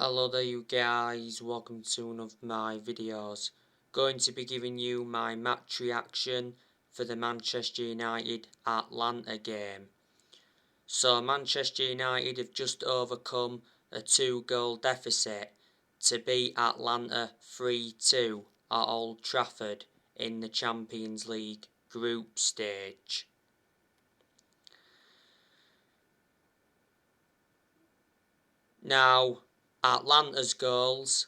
Hello there you guys, welcome to one of my videos. Going to be giving you my match reaction for the Manchester United Atlanta game. So Manchester United have just overcome a 2-goal deficit to beat Atlanta 3-2 at Old Trafford in the Champions League group stage. Now, Atlanta's goals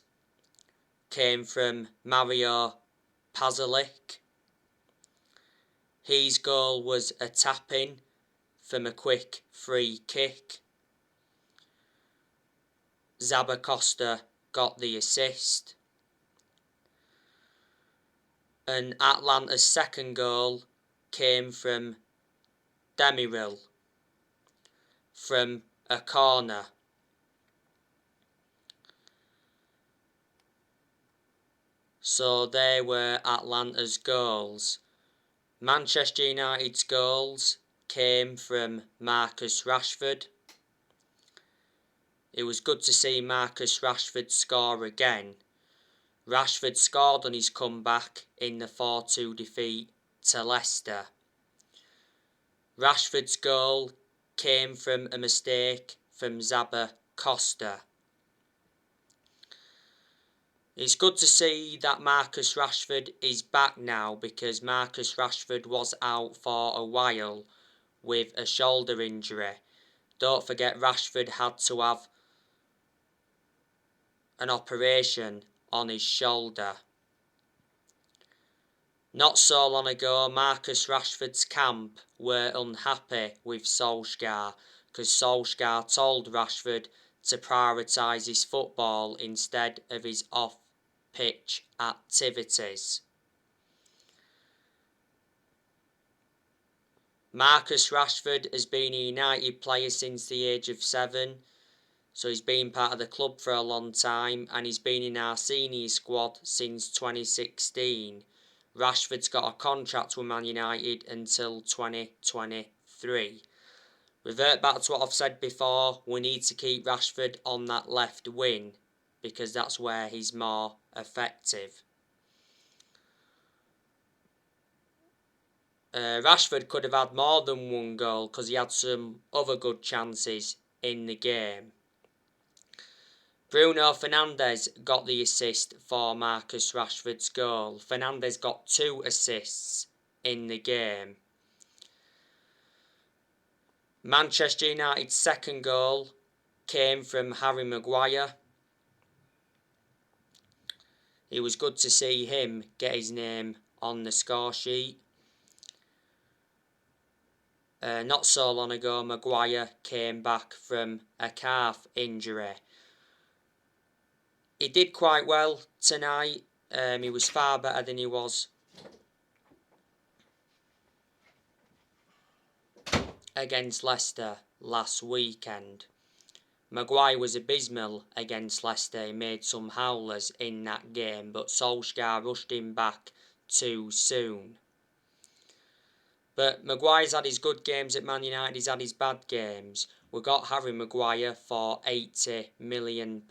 came from Mario Pasalic. His goal was a tap-in from a quick free kick. Zappacosta got the assist. And Atlanta's second goal came from Demiral from a corner. So they were Atlanta's goals. Manchester United's goals came from Marcus Rashford. It was good to see Marcus Rashford score again. Rashford scored on his comeback in the 4-2 defeat to Leicester. Rashford's goal came from a mistake from Zappacosta. It's good to see that Marcus Rashford is back now, because Marcus Rashford was out for a while with a shoulder injury. Don't forget, Rashford had to have an operation on his shoulder. Not so long ago, Marcus Rashford's camp were unhappy with Solskjaer, because Solskjaer told Rashford to prioritise his football instead of his off-pitch activities. Marcus Rashford has been a United player since the age of 7, so he's been part of the club for a long time, and he's been in our senior squad since 2016. Rashford's got a contract with Man United until 2023. Revert back to what I've said before, we need to keep Rashford on that left wing, because that's where he's more effective. Rashford could have had more than one goal, because he had some other good chances in the game. Bruno Fernandes got the assist for Marcus Rashford's goal. Fernandes got 2 assists in the game. Manchester United's second goal came from Harry Maguire. It was good to see him get his name on the score sheet. Not so long ago, Maguire came back from a calf injury. He did quite well tonight. He was far better than he was against Leicester last weekend. Maguire was abysmal against Leicester. He made some howlers in that game, but Solskjaer rushed him back too soon. But Maguire's had his good games at Man United, he's had his bad games. We got Harry Maguire for £80 million.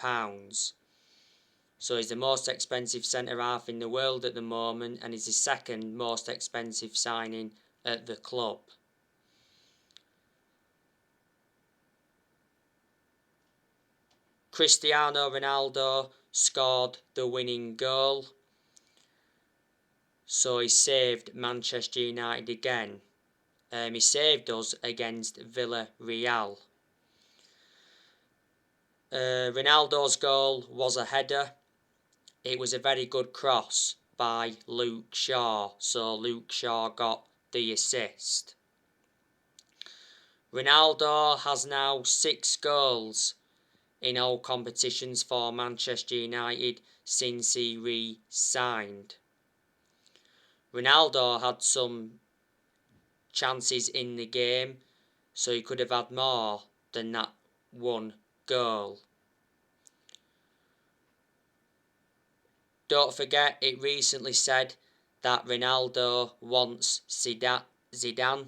So he's the most expensive centre-half in the world at the moment, and he's the second most expensive signing at the club. Cristiano Ronaldo scored the winning goal. So he saved Manchester United again. He saved us against Villarreal. Ronaldo's goal was a header. It was a very good cross by Luke Shaw, so Luke Shaw got the assist. Ronaldo has now 6 goals in all competitions for Manchester United since he re-signed. Ronaldo had some chances in the game, so he could have had more than that 1 goal. Don't forget, it recently said that Ronaldo wants Zidane,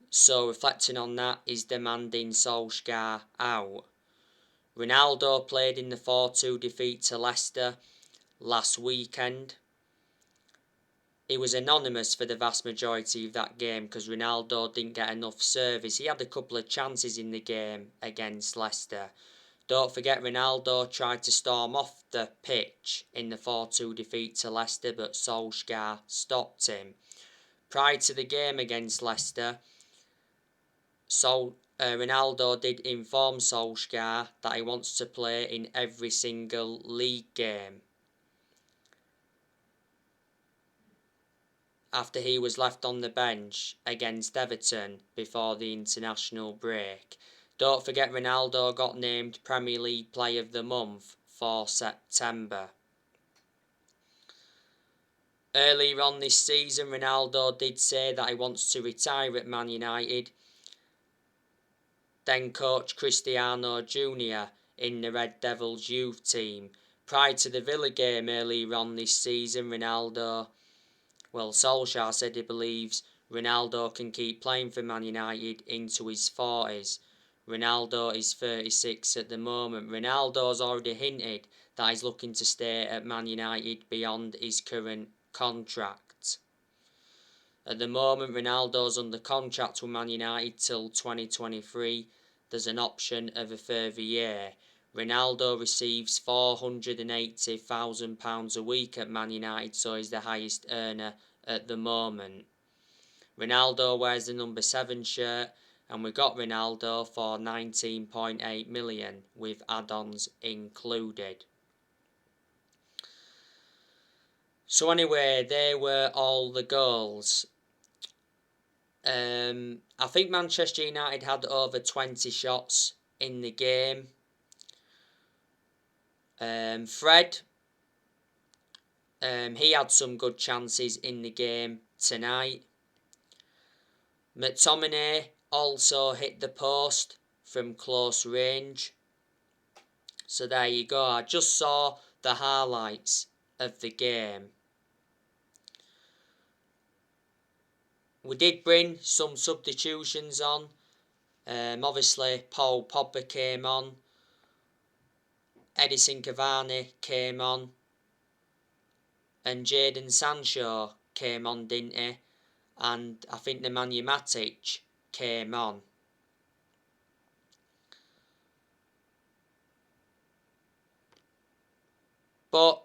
so reflecting on that, he's demanding Solskjaer out. Ronaldo played in the 4-2 defeat to Leicester last weekend. He was anonymous for the vast majority of that game because Ronaldo didn't get enough service. He had a couple of chances in the game against Leicester. Don't forget Ronaldo tried to storm off the pitch in the 4-2 defeat to Leicester, but Solskjaer stopped him. Prior to the game against Leicester, Ronaldo did inform Solskjaer that he wants to play in every single league game. After he was left on the bench against Everton before the international break. Don't forget Ronaldo got named Premier League Player of the Month for September. Earlier on this season, Ronaldo did say that he wants to retire at Man United. Then coach Cristiano Jr. in the Red Devils youth team. Prior to the Villa game earlier on this season, Solskjaer said he believes Ronaldo can keep playing for Man United into his 40s. Ronaldo is 36 at the moment. Ronaldo's already hinted that he's looking to stay at Man United beyond his current contract. At the moment, Ronaldo's under contract with Man United till 2023. There's an option of a further year. Ronaldo receives £480,000 a week at Man United, so he's the highest earner at the moment. Ronaldo wears the number 7 shirt, and we got Ronaldo for 19.8 million with add-ons included. So anyway, they were all the goals. I think Manchester United had over 20 shots in the game. Fred, he had some good chances in the game tonight. McTominay also hit the post from close range. So there you go. I just saw the highlights of the game. We did bring some substitutions on. Obviously, Paul Pogba came on. Edinson Cavani came on. And Jadon Sancho came on, didn't he? And I think Nemanja Matic came on. But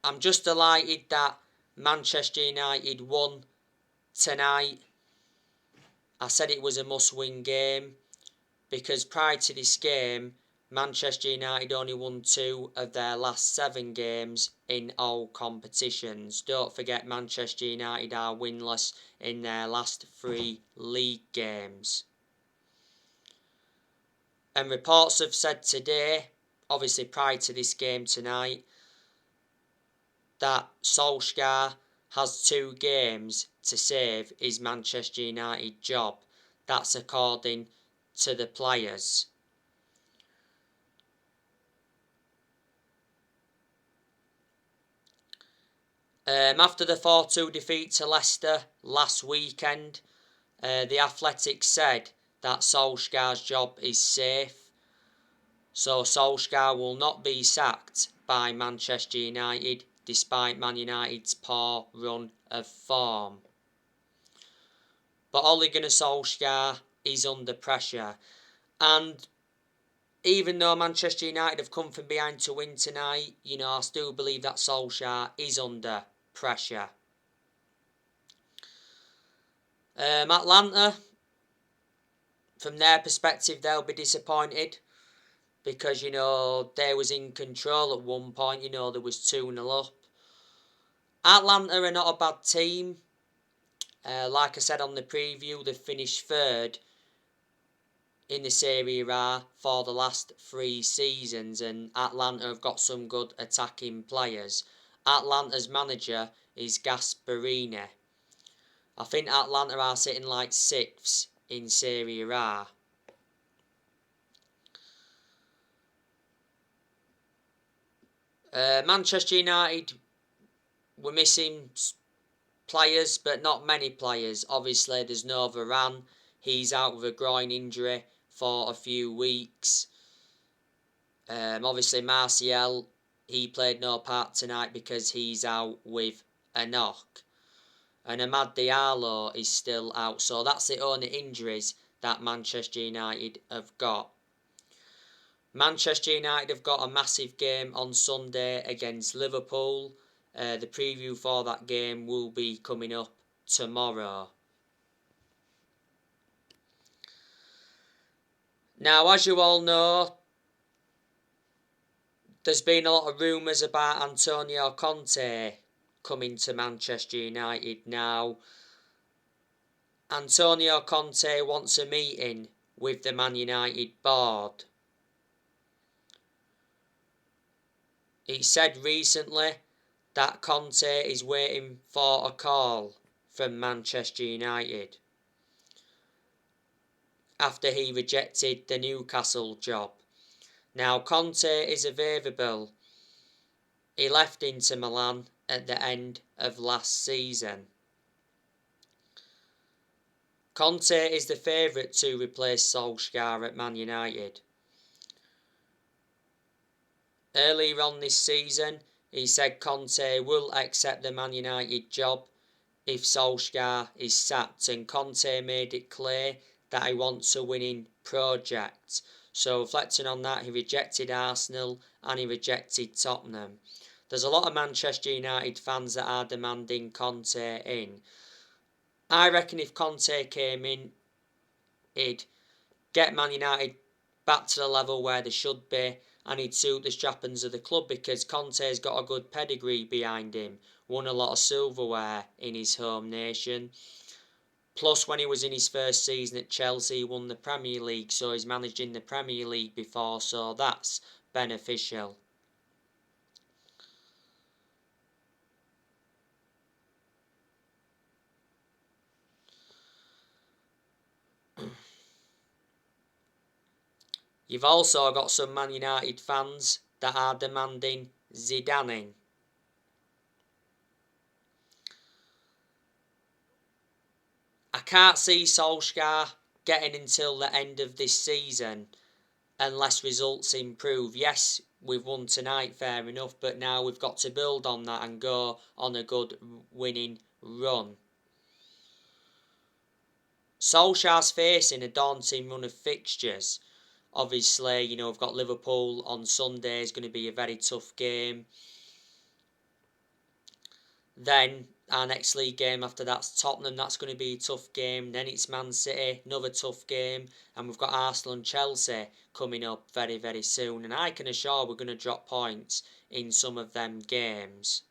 I'm just delighted that Manchester United won tonight. I said it was a must-win game because prior to this game, Manchester United only won 2 of their last 7 games in all competitions. Don't forget Manchester United are winless in their last 3 league games. And reports have said today, obviously prior to this game tonight, that Solskjaer has 2 games to save his Manchester United job. That's according to the players. After the 4-2 defeat to Leicester last weekend, the Athletic said that Solskjaer's job is safe. So Solskjaer will not be sacked by Manchester United despite Man United's poor run of form. But Ole Gunnar Solskjaer is under pressure. And even though Manchester United have come from behind to win tonight, I still believe that Solskjaer is under pressure. Atlanta, from their perspective, they'll be disappointed because, they was in control at one point. There was 2-0 up. Atlanta are not a bad team. Like I said on the preview, they finished 3rd in the Serie A for the last 3 seasons, and Atlanta have got some good attacking players. Atlanta's manager is Gasperini. I think Atlanta are sitting like 6th in Serie A. Manchester United were missing players, but not many players. Obviously, there's no Varane. He's out with a groin injury for a few weeks. Obviously, Martial, he played no part tonight because he's out with a knock. And Amad Diallo is still out. So that's the only injuries that Manchester United have got. Manchester United have got a massive game on Sunday against Liverpool. The preview for that game will be coming up tomorrow. Now, as you all know, there's been a lot of rumours about Antonio Conte coming to Manchester United. Now, Antonio Conte wants a meeting with the Man United board. He said recently that Conte is waiting for a call from Manchester United after he rejected the Newcastle job. Now, Conte is available. He left Inter Milan at the end of last season. Conte is the favourite to replace Solskjaer at Man United. Earlier on this season, he said Conte will accept the Man United job if Solskjaer is sacked, and Conte made it clear that he wants a winning project. So reflecting on that, he rejected Arsenal and he rejected Tottenham. There's a lot of Manchester United fans that are demanding Conte in. I reckon if Conte came in, he'd get Man United back to the level where they should be, and he'd suit the strappings of the club because Conte's got a good pedigree behind him. Won a lot of silverware in his home nation. Plus, when he was in his first season at Chelsea, he won the Premier League, so he's managed in the Premier League before, so that's beneficial. You've also got some Man United fans that are demanding Zidane in. I can't see Solskjaer getting until the end of this season unless results improve. Yes, we've won tonight, fair enough, but now we've got to build on that and go on a good winning run. Solskjaer's facing a daunting run of fixtures. Obviously, we've got Liverpool on Sunday, is going to be a very tough game. Then our next league game after that's Tottenham, that's going to be a tough game. Then it's Man City, another tough game. And we've got Arsenal and Chelsea coming up very, very soon. And I can assure we're going to drop points in some of them games.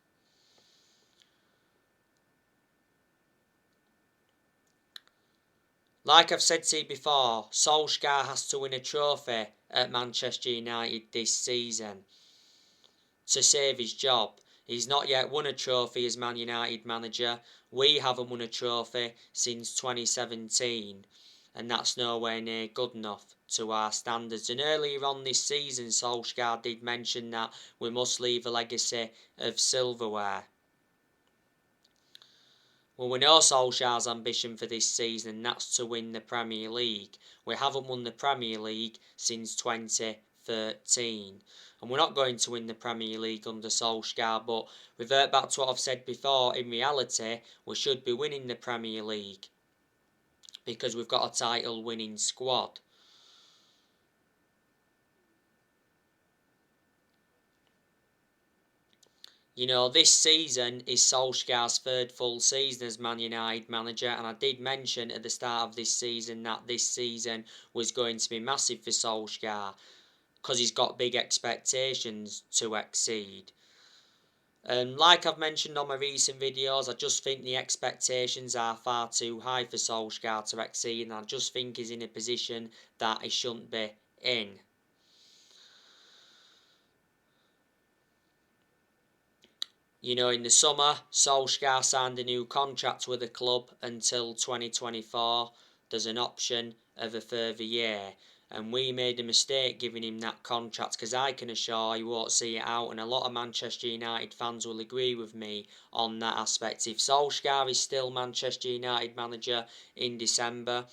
Like I've said to you before, Solskjaer has to win a trophy at Manchester United this season to save his job. He's not yet won a trophy as Man United manager. We haven't won a trophy since 2017, and that's nowhere near good enough to our standards. And earlier on this season, Solskjaer did mention that we must leave a legacy of silverware. Well, we know Solskjaer's ambition for this season, and that's to win the Premier League. We haven't won the Premier League since 2013. And we're not going to win the Premier League under Solskjaer, but revert back to what I've said before, in reality, we should be winning the Premier League because we've got a title-winning squad. This season is Solskjaer's third full season as Man United manager, and I did mention at the start of this season that this season was going to be massive for Solskjaer because he's got big expectations to exceed. And like I've mentioned on my recent videos, I just think the expectations are far too high for Solskjaer to exceed, and I just think he's in a position that he shouldn't be in. In the summer, Solskjaer signed a new contract with the club until 2024. There's an option of a further year. And we made a mistake giving him that contract because I can assure he won't see it out. And a lot of Manchester United fans will agree with me on that aspect. If Solskjaer is still Manchester United manager in December,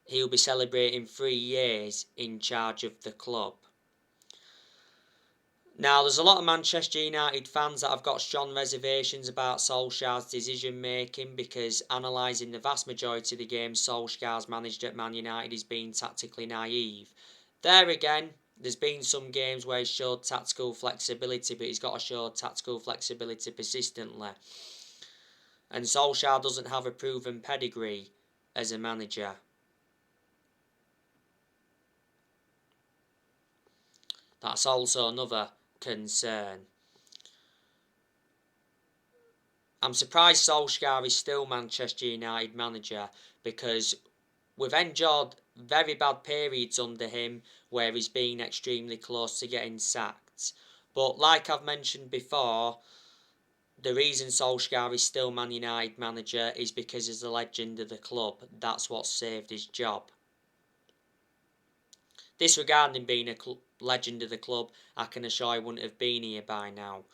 he'll be celebrating 3 years in charge of the club. Now, there's a lot of Manchester United fans that have got strong reservations about Solskjaer's decision making, because analysing the vast majority of the games Solskjaer's managed at Man United is being tactically naive. There again, there's been some games where he's showed tactical flexibility, but he's got to show tactical flexibility persistently. And Solskjaer doesn't have a proven pedigree as a manager. That's also another concern. I'm surprised Solskjaer is still Manchester United manager, because we've endured very bad periods under him where he's been extremely close to getting sacked. But like I've mentioned before, the reason Solskjaer is still Man United manager is because he's the legend of the club. That's what saved his job. Disregarding being a legend of the club, I can assure he wouldn't have been here by now.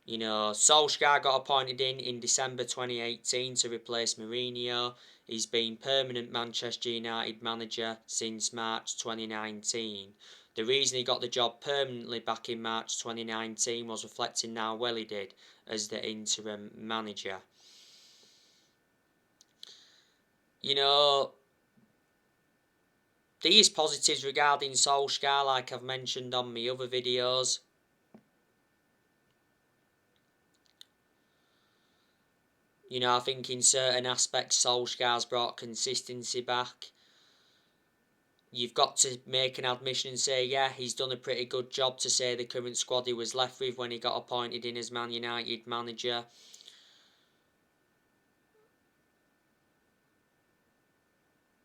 You know, Solskjaer got appointed in December 2018 to replace Mourinho. He's been permanent Manchester United manager since March 2019. The reason he got the job permanently back in March 2019 was reflecting how well he did as the interim manager. You know, these positives regarding Solskjaer, like I've mentioned on my other videos. You know, I think in certain aspects Solskjaer's brought consistency back. You've got to make an admission and say, yeah, he's done a pretty good job to say the current squad he was left with when he got appointed in as Man United manager.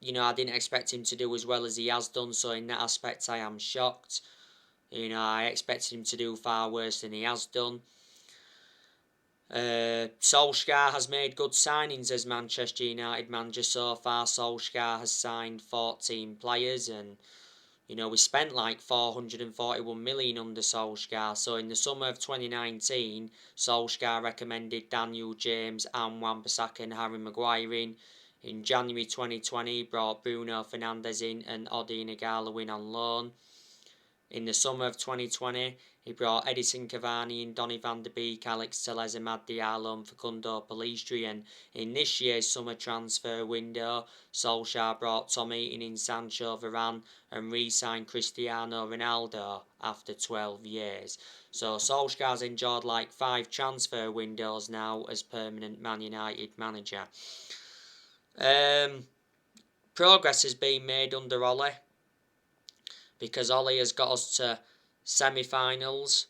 You know, I didn't expect him to do as well as he has done, so in that aspect I am shocked. You know, I expected him to do far worse than he has done. Solskjaer has made good signings as Manchester United manager so far. Solskjaer has signed 14 players, and you know, we spent like 441 million under Solskjaer. So in the summer of 2019, Solskjaer recommended Daniel James and Wan-Bissaka and Harry Maguire in. In January 2020, he brought Bruno Fernandes in and Odi Nagala in on loan. In the summer of 2020, he brought Edison Cavani in, Donny van de Beek, Alex Telles, Amad Diallo and Facundo Pellistri. And in this year's summer transfer window, Solskjaer brought Tom Heaton in, Sancho, Varane and re-signed Cristiano Ronaldo after 12 years. So Solskjaer's enjoyed like 5 transfer windows now as permanent Man United manager. Progress has been made under Ole, because Ole has got us to semi-finals.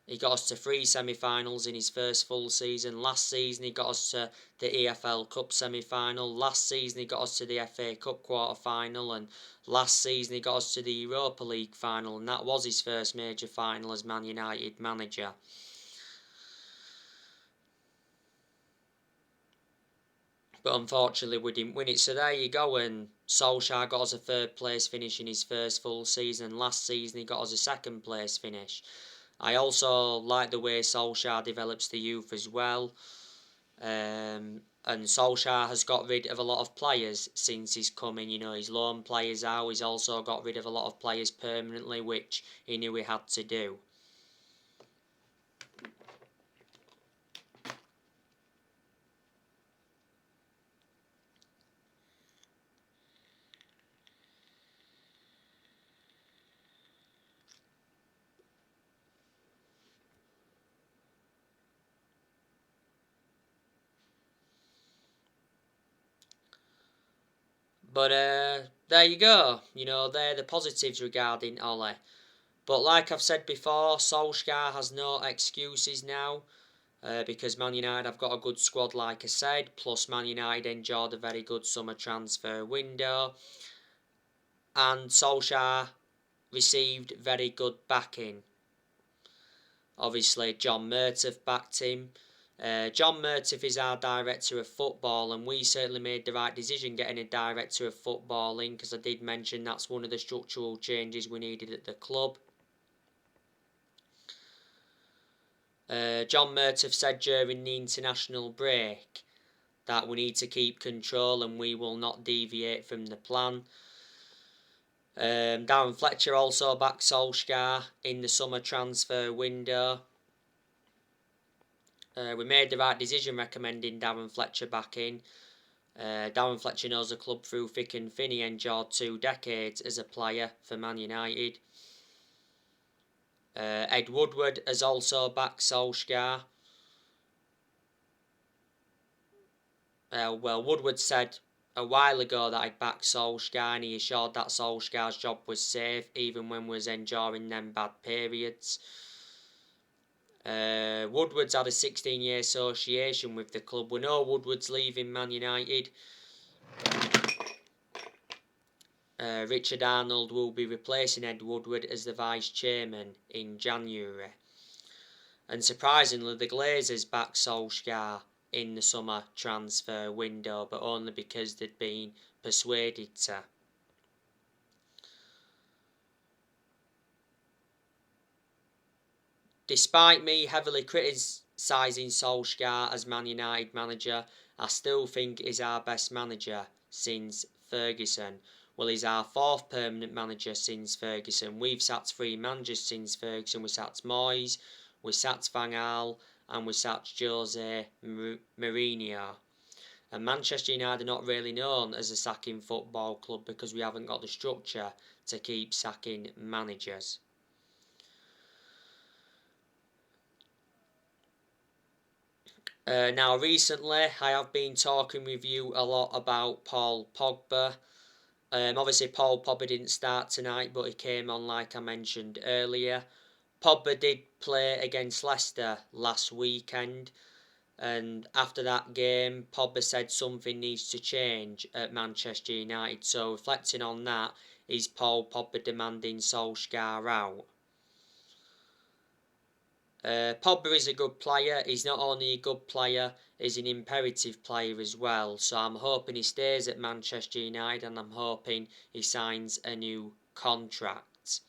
He got us to 3 semi-finals in his first full season. Last season he got us to the EFL Cup semi-final. Last season he got us to the FA Cup quarter-final. And last season he got us to the Europa League final. And that was his first major final as Man United manager. But unfortunately we didn't win it. So there you go. And Solskjaer got us a 3rd place finish in his first full season. Last season he got us a 2nd place finish. I also like the way Solskjaer develops the youth as well. And Solskjaer has got rid of a lot of players since he's come in. You know, he's loaned players out. He's also got rid of a lot of players permanently, which he knew he had to do. But there you go. You know, they're the positives regarding Ole. But like I've said before, Solskjaer has no excuses now. Because Man United have got a good squad, like I said. Plus Man United enjoyed a very good summer transfer window. And Solskjaer received very good backing. Obviously, John Murtough backed him. John Murtough is our director of football, and we certainly made the right decision getting a director of football in, because I did mention that's one of the structural changes we needed at the club. John Murtough said during the international break that we need to keep control and we will not deviate from the plan. Darren Fletcher also backed Solskjaer in the summer transfer window. We made the right decision recommending Darren Fletcher back in. Darren Fletcher knows the club through thick and thin. He endured 2 decades as a player for Man United. Ed Woodward has also backed Solskjaer. Woodward said a while ago that I'd backed Solskjaer, and he assured that Solskjaer's job was safe even when we was enduring them bad periods. Woodward's had a 16-year association with the club. We know Woodward's leaving Man United. Richard Arnold will be replacing Ed Woodward as the vice chairman in January. And surprisingly, the Glazers backed Solskjaer in the summer transfer window, but only because they'd been persuaded to. Despite me heavily criticising Solskjaer as Man United manager, I still think he's our best manager since Ferguson. Well, he's our 4th permanent manager since Ferguson. We've sacked 3 managers since Ferguson. We sacked Moyes, we sacked Van Gaal, and we sacked Jose Mourinho. And Manchester United are not really known as a sacking football club because we haven't got the structure to keep sacking managers. Now, recently, I have been talking with you a lot about Paul Pogba. Obviously, Paul Pogba didn't start tonight, but he came on like I mentioned earlier. Pogba did play against Leicester last weekend, and after that game, Pogba said something needs to change at Manchester United. So, reflecting on that, is Paul Pogba demanding Solskjaer out? Pogba is a good player. He's not only a good player, he's an imperative player as well. So I'm hoping he stays at Manchester United, and I'm hoping he signs a new contract.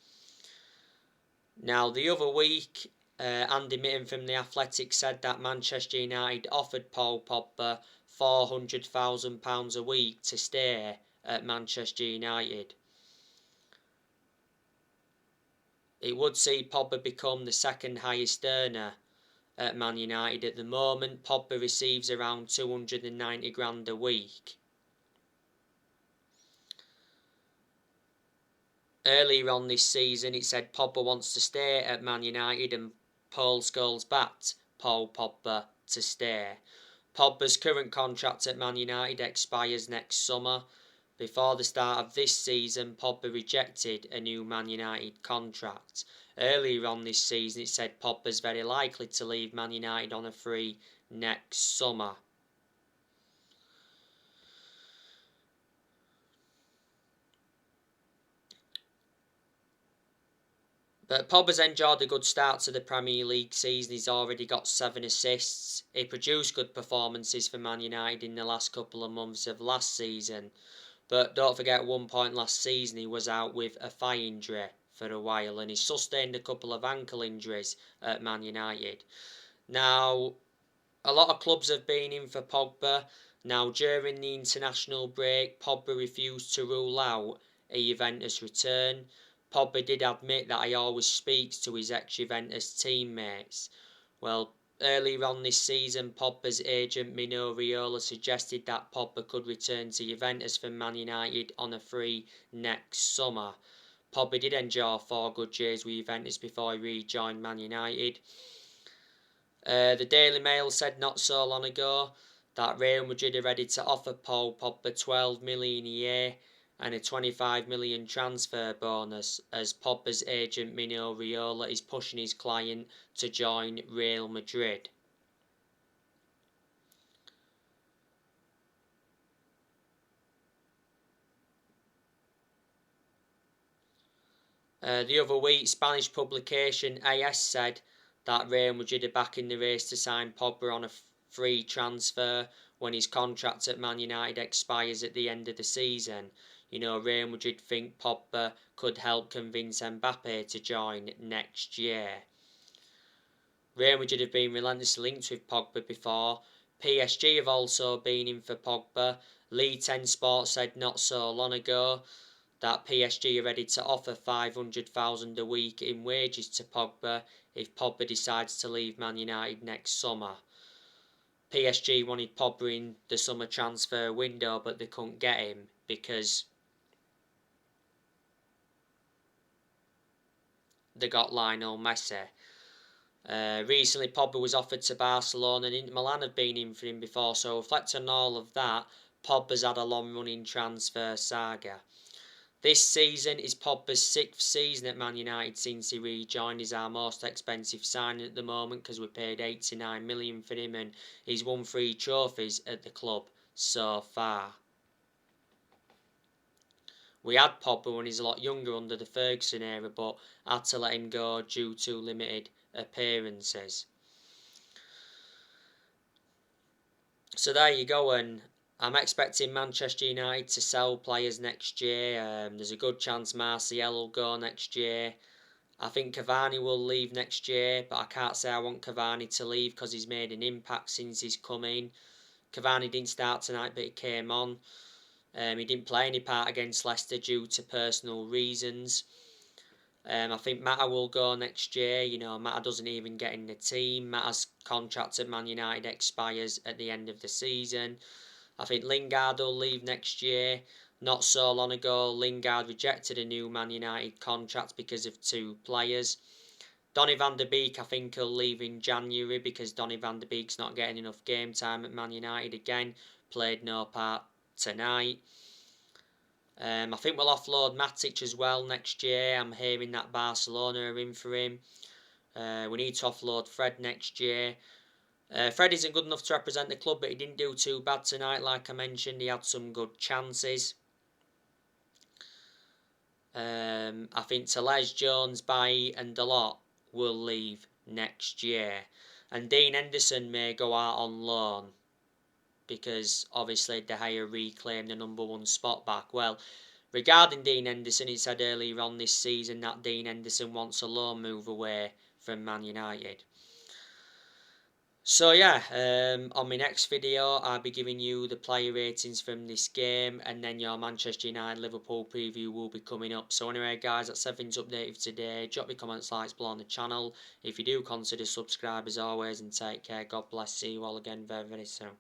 Now, the other week, Andy Mitten from The Athletic said that Manchester United offered Paul Pogba £400,000 a week to stay at Manchester United. It would see Pogba become the 2nd highest earner at Man United. At the moment, Pogba receives around 290 grand a week. Earlier on this season, it said Pogba wants to stay at Man United, and Paul Scholes backed Paul Pogba to stay. Pogba's current contract at Man United expires next summer. Before the start of this season, Pogba rejected a new Man United contract. Earlier on this season, it said Pogba's very likely to leave Man United on a free next summer. But Pogba's enjoyed a good start to the Premier League season. He's already got 7 assists. He produced good performances for Man United in the last couple of months of last season. But don't forget, at one point last season, he was out with a thigh injury for a while, and he sustained a couple of ankle injuries at Man United. Now, a lot of clubs have been in for Pogba. Now, during the international break, Pogba refused to rule out a Juventus return. Pogba did admit that he always speaks to his ex-Juventus teammates. Well, earlier on this season, Pogba's agent Mino Raiola suggested that Pogba could return to Juventus from Man United on a free next summer. Pogba did endure 4 good years with Juventus before he rejoined Man United. The Daily Mail said not so long ago that Real Madrid are ready to offer Paul Pogba $12 million a year and a $25 million transfer bonus, as Pogba's agent Mino Raiola is pushing his client to join Real Madrid. The other week, Spanish publication AS said that Real Madrid are back in the race to sign Pogba on a free transfer when his contract at Man United expires at the end of the season. You know, Real Madrid think Pogba could help convince Mbappe to join next year. Real Madrid have been relentlessly linked with Pogba before, PSG have also been in for Pogba. Lee 10 Sports said not so long ago that PSG are ready to offer $500,000 a week in wages to Pogba if Pogba decides to leave Man United next summer. PSG wanted Pogba in the summer transfer window, but they couldn't get him because they got Lionel Messi. Recently, Pogba was offered to Barcelona, and Inter Milan have been in for him before, so reflecting on all of that, Pogba's had a long-running transfer saga. This season is Pogba's 6th season at Man United since he rejoined. He's our most expensive signing at the moment because we paid 89 million for him, and he's won 3 trophies at the club so far. We had Pogba when he's a lot younger under the Ferguson era, but had to let him go due to limited appearances. So there you go, and I'm expecting Manchester United to sell players next year. There's a good chance Martial will go next year. I think Cavani will leave next year, but I can't say I want Cavani to leave because he's made an impact since he's come in. Cavani didn't start tonight, but he came on. He didn't play any part against Leicester due to personal reasons. I think Mata will go next year. You know, Mata doesn't even get in the team. Mata's contract at Man United expires at the end of the season. I think Lingard will leave next year. Not so long ago, Lingard rejected a new Man United contract because of 2 players. Donny van de Beek, I think, will leave in January because Donny van de Beek's not getting enough game time at Man United again. Played no part tonight. I think we'll offload Matic as well next year. I'm hearing that Barcelona are in for him. We need to offload Fred next year. Fred isn't good enough to represent the club, but he didn't do too bad tonight. Like I mentioned, he had some good chances. I think Telles, Jones, Bailly and Dalot will leave next year. And Dean Henderson may go out on loan because obviously De Gea reclaimed the number 1 spot back. Well, regarding Dean Henderson, he said earlier on this season that Dean Henderson wants a loan move away from Man United. So yeah, on my next video I'll be giving you the player ratings from this game, and then your Manchester United Liverpool preview will be coming up. So anyway guys, that's everything's updated for today. Drop your comments, likes below on the channel. If you do, consider subscribe as always, and take care. God bless. See you all again very, very soon.